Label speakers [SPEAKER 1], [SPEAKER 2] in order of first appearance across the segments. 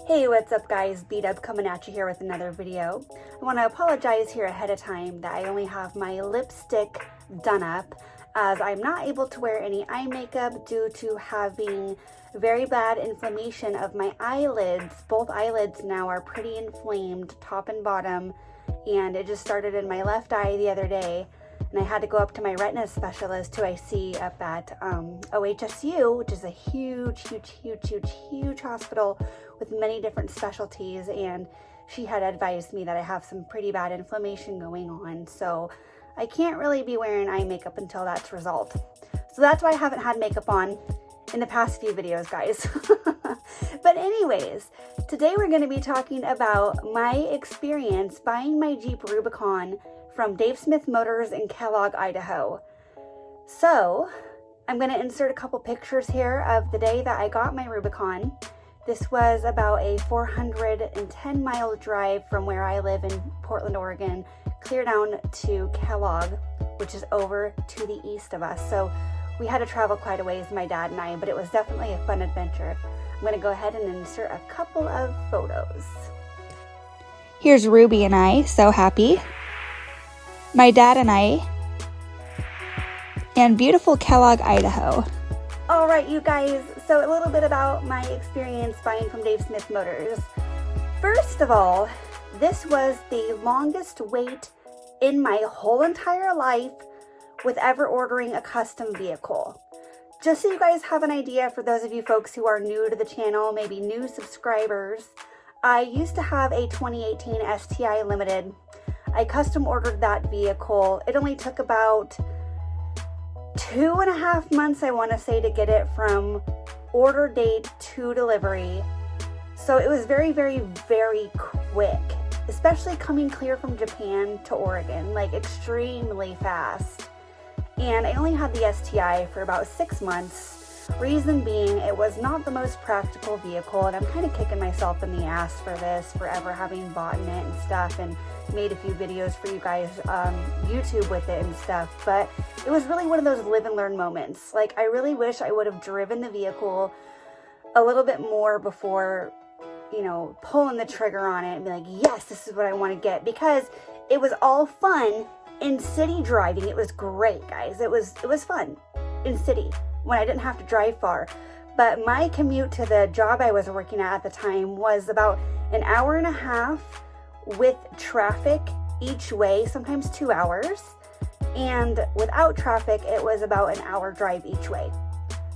[SPEAKER 1] Hey, what's up guys? B-Dub coming at you here with another video. I want to apologize here ahead of time that I only have my lipstick done up, as I'm not able to wear any eye makeup due to having very bad inflammation of my eyelids. Both eyelids now are pretty inflamed, top and bottom, and it just started in my left eye the other day. And I had to go up to my retina specialist, who I see up at OHSU, which is a huge hospital with many different specialties. And she had advised me that I have some pretty bad inflammation going on. So I can't really be wearing eye makeup until that's resolved. So that's why I haven't had makeup on in the past few videos, guys. But anyways, today we're going to be talking about my experience buying my Jeep Rubicon from Dave Smith Motors in Kellogg, Idaho. So I'm going to insert a couple pictures here of the day that I got my Rubicon. This was about a 410-mile drive from where I live in Portland, Oregon, clear down to Kellogg, which is over to the east of us. So we had to travel quite a ways, my dad and I, but it was definitely a fun adventure. I'm going to go ahead and insert a couple of photos. Here's Ruby and I, so happy. My dad and I, and beautiful Kellogg, Idaho. All right, you guys, so a little bit about my experience buying from Dave Smith Motors. First of all, this was the longest wait in my whole entire life with ever ordering a custom vehicle. Just so you guys have an idea, for those of you folks who are new to the channel, maybe new subscribers, I used to have a 2018 STI Limited. I custom ordered that vehicle. It only took about 2.5 months, I want to say, to get it from order date to delivery. So it was very quick, especially coming clear from Japan to Oregon, like extremely fast. And I only had the STI for about 6 months. Reason being, it was not the most practical vehicle, and I'm kind of kicking myself in the ass for this, for ever having bought in it and stuff, and made a few videos for you guys YouTube with it and stuff. But it was really one of those live and learn moments. Like, I really wish I would have driven the vehicle a little bit more before, you know, pulling the trigger on it and be like, yes, this is what I want to get, because it was all fun in city driving. It was great, guys. It was fun in city when I didn't have to drive far. But my commute to the job I was working at the time was about an hour and a half with traffic each way, sometimes 2 hours. And without traffic, it was about an hour drive each way.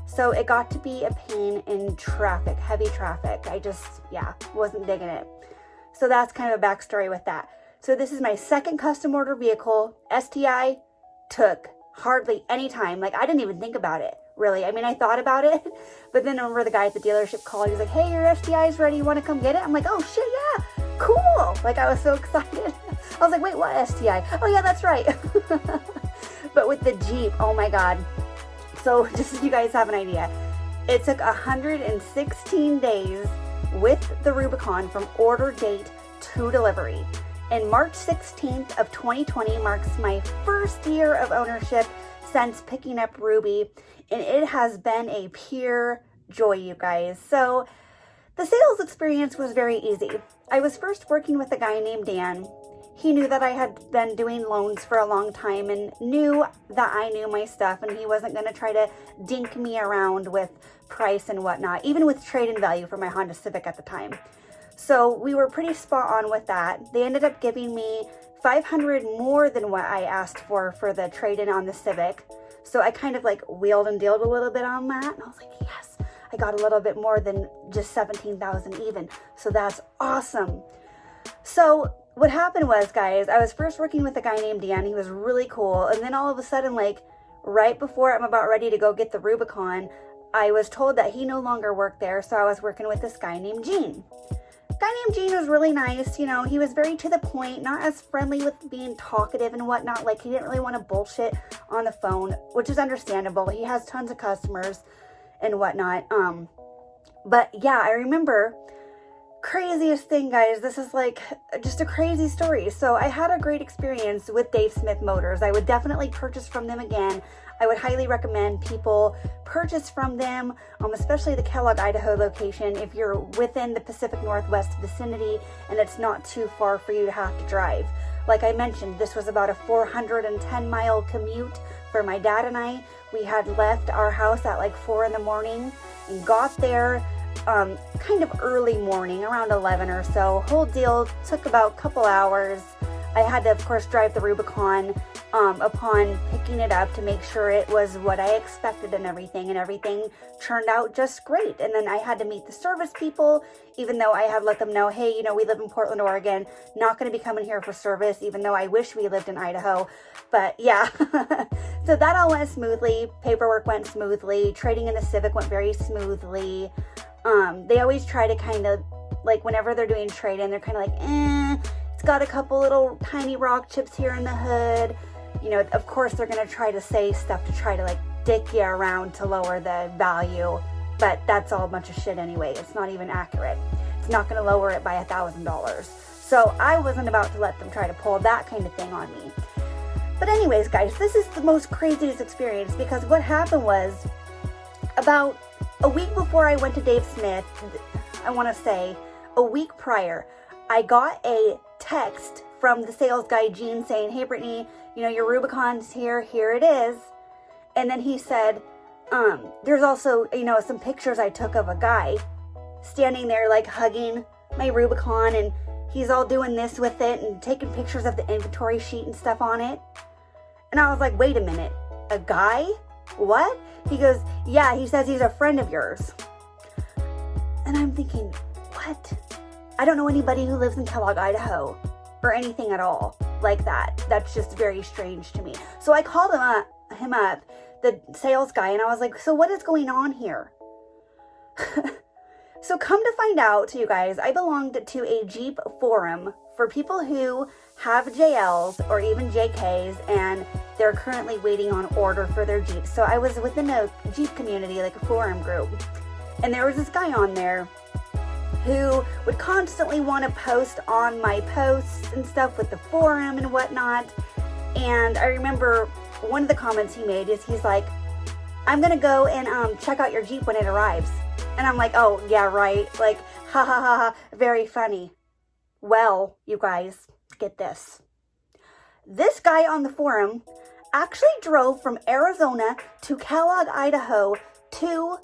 [SPEAKER 1] So it got to be a pain in traffic, heavy traffic. I just, wasn't digging it. So that's kind of a backstory with that. So this is my second custom order vehicle. STI took hardly any time. Like, I didn't even think about it, really. I mean, I thought about it, but then I remember the guy at the dealership called. He was like, hey, your STI is ready. You want to come get it? I'm like, oh shit, yeah, cool. Like, I was so excited. I was like, wait, what STI? Oh yeah, that's right. But with the Jeep, oh my God. So just so you guys have an idea, it took 116 days with the Rubicon from order date to delivery. And March 16th of 2020 marks my first year of ownership since picking up Ruby, and it has been a pure joy, you guys. So the sales experience was very easy. I was first working with a guy named Dan. He knew that I had been doing loans for a long time and knew that I knew my stuff, and he wasn't going to try to dink me around with price and whatnot, even with trade-in value for my Honda Civic at the time. So we were pretty spot on with that. They ended up giving me $500 more than what I asked for the trade-in on the Civic. So I kind of like wheeled and dealed a little bit on that. And I was like, yes, I got a little bit more than just $17,000 even. So that's awesome. So what happened was, guys, I was first working with a guy named Dan. He was really cool. And then all of a sudden, like right before I'm about ready to go get the Rubicon, I was told that he no longer worked there. So I was working with this guy named Gene. Guy named Gene was really nice. You know, he was very to the point, not as friendly with being talkative and whatnot. Like, he didn't really want to bullshit on the phone, which is understandable. He has tons of customers and whatnot. But yeah, I remember, craziest thing, guys, this is like just a crazy story. So I had a great experience with Dave Smith Motors. I would definitely purchase from them again. I would highly recommend people purchase from them, especially the Kellogg, Idaho location, if you're within the Pacific Northwest vicinity and it's not too far for you to have to drive. Like I mentioned, this was about a 410-mile commute for my dad and I. We had left our house at like 4 in the morning and got there kind of early morning, around 11 or so. Whole deal took about a couple hours. I had to, of course, drive the Rubicon upon picking it up to make sure it was what I expected and everything turned out just great. And then I had to meet the service people, even though I had let them know, hey, you know, we live in Portland, Oregon, not going to be coming here for service, even though I wish we lived in Idaho. But yeah, so that all went smoothly. Paperwork went smoothly. Trading in the Civic went very smoothly. They always try to kind of, like, whenever they're doing trade-in, they're kind of like, it's got a couple little tiny rock chips here in the hood. You know, of course, they're going to try to say stuff to try to, like, dick you around to lower the value. But that's all a bunch of shit anyway. It's not even accurate. It's not going to lower it by $1,000. So I wasn't about to let them try to pull that kind of thing on me. But anyways, guys, this is the most craziest experience, because what happened was, about a week before I went to Dave Smith, I want to say a week prior, I got a text from the sales guy, Gene, saying, hey, Brittany, you know, your Rubicon's here it is. And then he said, there's also, you know, some pictures I took of a guy standing there, like, hugging my Rubicon, and he's all doing this with it and taking pictures of the inventory sheet and stuff on it. And I was like, wait a minute, a guy? What? He goes, yeah, he says he's a friend of yours. And I'm thinking, what? I don't know anybody who lives in Kellogg, Idaho, or anything at all like that. That's just very strange to me. So I called him up, the sales guy, and I was like, so what is going on here? So come to find out, you guys, I belonged to a Jeep forum for people who have JLs or even JKs, and they're currently waiting on order for their Jeeps. So I was within a Jeep community, like a forum group, and there was this guy on there who would constantly want to post on my posts and stuff with the forum and whatnot. And I remember one of the comments he made is, he's like, I'm gonna go and check out your Jeep when it arrives. And I'm like, oh yeah, right, like, ha ha ha ha, very funny. Well, you guys, get this. This guy on the forum actually drove from Arizona to Kellogg, Idaho to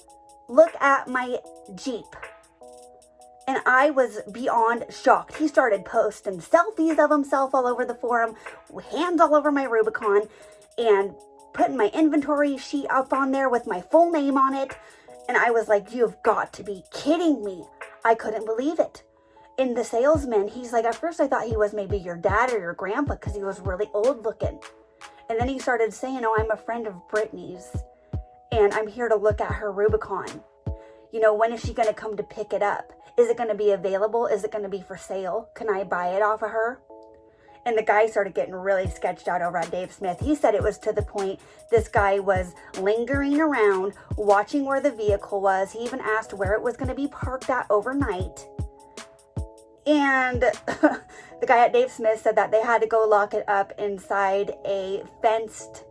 [SPEAKER 1] look at my Jeep. And I was beyond shocked. He started posting selfies of himself all over the forum, hands all over my Rubicon, and putting my inventory sheet up on there with my full name on it. And I was like, you've got to be kidding me. I couldn't believe it. And the salesman, he's like, at first I thought he was maybe your dad or your grandpa, because he was really old looking. And then he started saying, oh, I'm a friend of Brittany's, and I'm here to look at her Rubicon. You know, when is she going to come to pick it up? Is it going to be available? Is it going to be for sale? Can I buy it off of her? And the guy started getting really sketched out over at Dave Smith. He said it was to the point this guy was lingering around, watching where the vehicle was. He even asked where it was going to be parked at overnight. And the guy at Dave Smith said that they had to go lock it up inside a fenced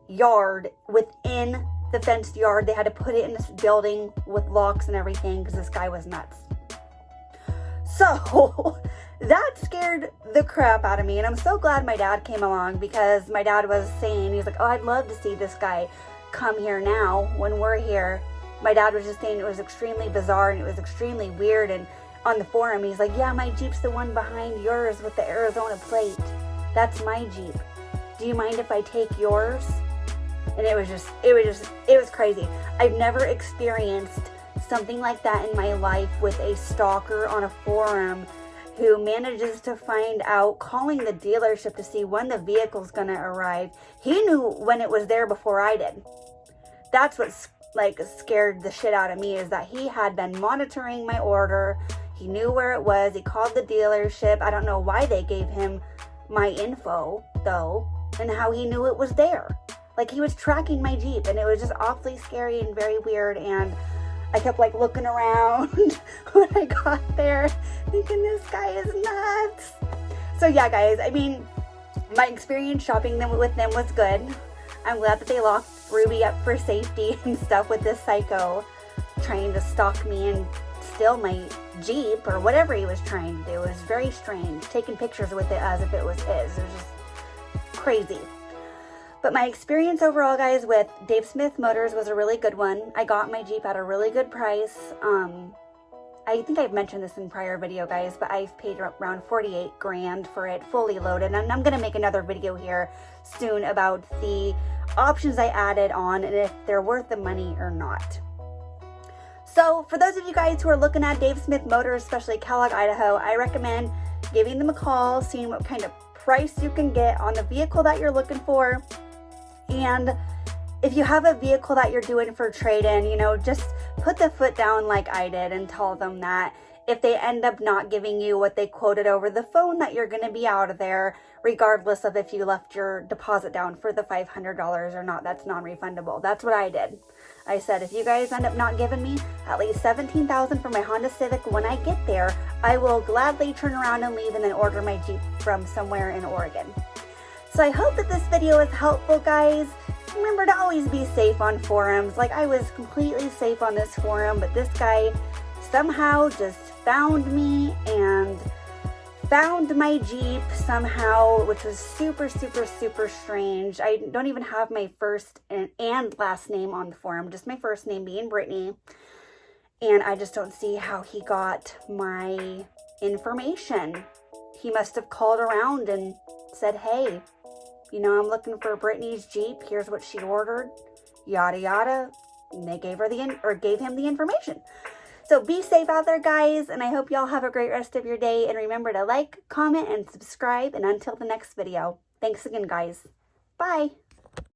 [SPEAKER 1] yard. Within the fenced yard, they had to put it in this building with locks and everything, because this guy was nuts. So that scared the crap out of me. And I'm so glad my dad came along, because my dad was saying, he's like, oh, I'd love to see this guy come here now when we're here. My dad was just saying it was extremely bizarre and it was extremely weird. And on the forum, he's like, yeah, my Jeep's the one behind yours with the Arizona plate. That's my Jeep. Do you mind if I take yours? And it was crazy. I've never experienced something like that in my life, with a stalker on a forum who manages to find out, calling the dealership to see when the vehicle's gonna arrive. He knew when it was there before I did. That's what scared the shit out of me, is that he had been monitoring my order. He knew where it was. He called the dealership. I don't know why they gave him my info though, and how he knew it was there. Like, he was tracking my Jeep, and it was just awfully scary and very weird. And I kept looking around when I got there, thinking this guy is nuts. So yeah, guys, I mean, my experience shopping with them was good. I'm glad that they locked Ruby up for safety and stuff with this psycho trying to stalk me and steal my Jeep or whatever he was trying to do. It was very strange, taking pictures with it as if it was his. It was just crazy. But my experience overall, guys, with Dave Smith Motors was a really good one. I got my Jeep at a really good price. I think I've mentioned this in prior video, guys, but I've paid around 48 grand for it fully loaded. And I'm going to make another video here soon about the options I added on and if they're worth the money or not. So for those of you guys who are looking at Dave Smith Motors, especially Kellogg, Idaho, I recommend giving them a call, seeing what kind of price you can get on the vehicle that you're looking for. And if you have a vehicle that you're doing for trade-in, you know, just put the foot down like I did and tell them that if they end up not giving you what they quoted over the phone, that you're going to be out of there, regardless of if you left your deposit down for the $500 or not. That's non-refundable. That's what I did. I said, if you guys end up not giving me at least $17,000 for my Honda Civic when I get there, I will gladly turn around and leave and then order my Jeep from somewhere in Oregon. So I hope that this video is helpful, guys. Remember to always be safe on forums. Like, I was completely safe on this forum, but this guy somehow just found me and found my Jeep somehow, which was super, super, super strange. I don't even have my first and last name on the forum, just my first name being Brittany. And I just don't see how he got my information. He must have called around and said, hey, you know, I'm looking for Brittany's Jeep. Here's what she ordered. Yada, yada. And they gave him the information. So be safe out there, guys. And I hope y'all have a great rest of your day. And remember to like, comment, and subscribe. And until the next video, thanks again, guys. Bye.